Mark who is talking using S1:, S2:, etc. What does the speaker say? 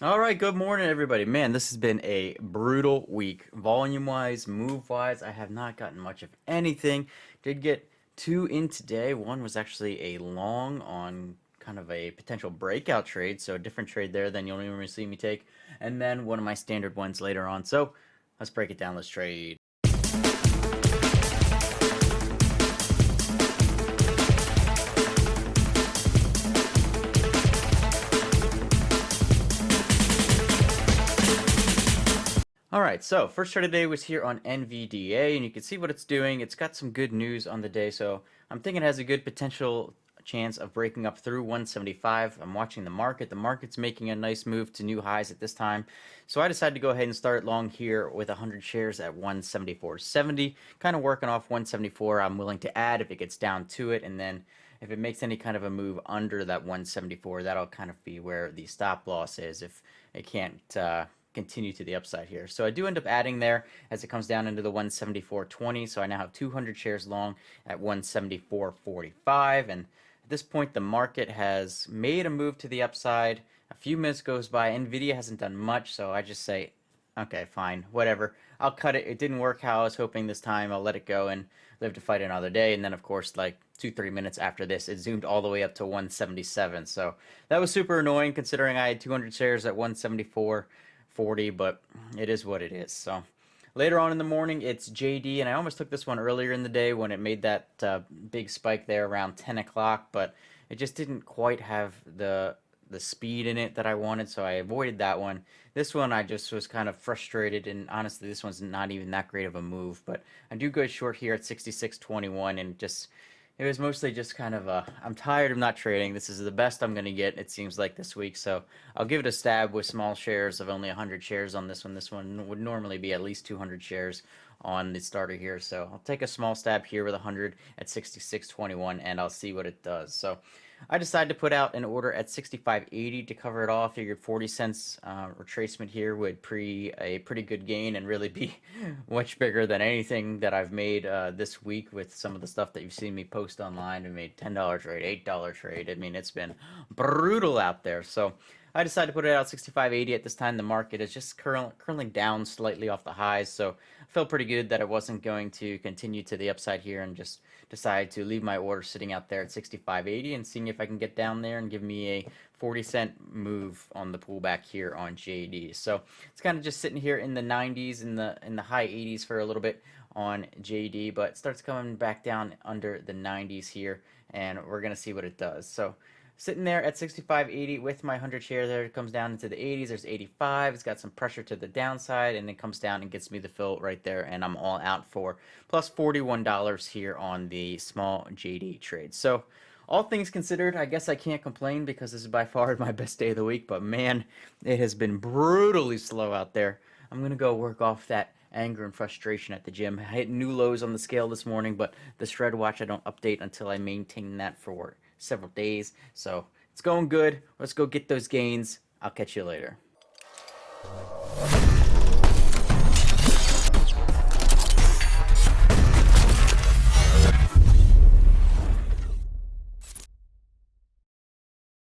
S1: All right, good morning, everybody. Man, this has been a brutal week. Volume-wise, move-wise, I have not gotten much of anything. Did get two in today. One was actually a long on kind of a potential breakout trade, so a different trade there than you'll normally see me take. And then one of my standard ones later on. So let's break it down. Let's trade. Alright, so first trade today was here on NVDA, and you can see what it's doing. It's got some good news on the day, so I'm thinking it has a good potential chance of breaking up through 175. I'm watching the market. The market's making a nice move to new highs at this time, so I decided to go ahead and start long here with 100 shares at 174.70. Kind of working off 174. I'm willing to add if it gets down to it, and then if it makes any kind of a move under that 174, that'll kind of be where the stop loss is if it can't continue to the upside here. So I do end up adding there as it comes down into the 174.20. So I now have 200 shares long at 174.45. And at this point, the market has made a move to the upside. A few minutes goes by. Nvidia hasn't done much, so I just say, okay, fine, whatever. I'll cut it. It didn't work how I was hoping this time. I'll let it go and live to fight another day. And then, of course, like 2-3 minutes after this, it zoomed all the way up to 177. So that was super annoying considering I had 200 shares at 174.40, but it is what it is. So later on in the morning, it's JD, and I almost took this one earlier in the day when it made that big spike there around 10 o'clock, but it just didn't quite have the speed in it that I wanted, so I avoided that one. This one I just was kind of frustrated, and honestly, this one's not even that great of a move, but I do go short here at 66.21, and just it was mostly just kind of I'm tired of not trading. This is the best I'm going to get, it seems like, this week. So I'll give it a stab with small shares of only 100 shares on this one. This one would normally be at least 200 shares on the starter here. So I'll take a small stab here with 100 at 66.21, and I'll see what it does. So I decided to put out an order at 65.80 to cover it off. Figured 40 cents retracement here would a pretty good gain and really be much bigger than anything that I've made this week with some of the stuff that you've seen me post online. I made $10 trade, $8 trade. I mean, it's been brutal out there. So I decided to put it out 65.80 at this time. The market is just currently down slightly off the highs, so I felt pretty good that it wasn't going to continue to the upside here, and just decided to leave my order sitting out there at 65.80 and seeing if I can get down there and give me a 40-cent move on the pullback here on JD. So it's kind of just sitting here in the 90s, in the high 80s for a little bit on JD, but it starts coming back down under the 90s here, and we're gonna see what it does. So sitting there at 65.80 with my 100 share there. It comes down into the 80s. There's 85. It's got some pressure to the downside, and it comes down and gets me the fill right there, and I'm all out for plus $41 here on the small JD trade. So all things considered, I guess I can't complain because this is by far my best day of the week, but man, it has been brutally slow out there. I'm going to go work off that anger and frustration at the gym. I hit new lows on the scale this morning, but the shred watch I don't update until I maintain that for several days. So it's going good. Let's go get those gains. I'll catch you later.